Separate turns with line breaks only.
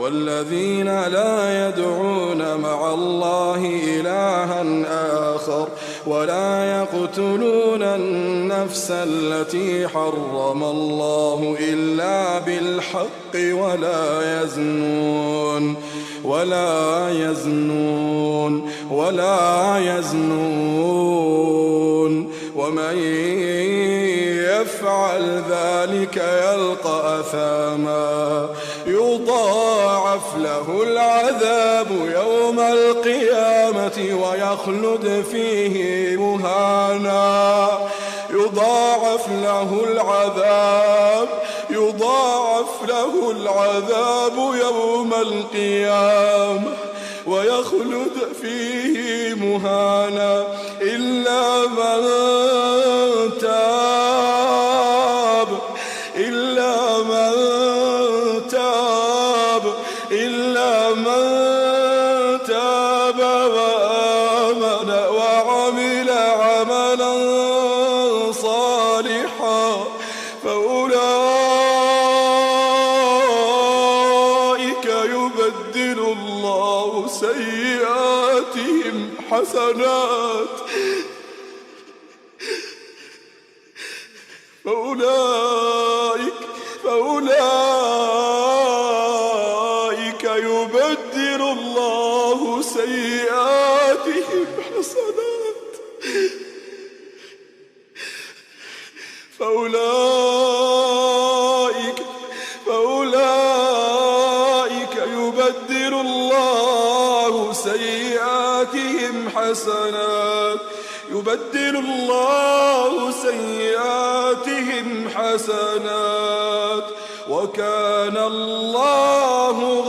والذين لا يدعون مع الله إلها آخر ولا يقتلون النفس التي حرم الله إلا بالحق ولا يزنون ومن يفعل ذلك يلقى أثاما يضاعف له العذاب يوم القيامة ويخلد فيه مهانا يضاعف له العذاب يوم القيامة ويخلد فيه مهانا إلا من تاب وآمن وعمل عملا صالحا فأولئك يبدل الله سيئاتهم حسنات فأولئك يبدل الله سيئاتهم حسنات فأولئك يبدل الله سيئاتهم حسنات وكان الله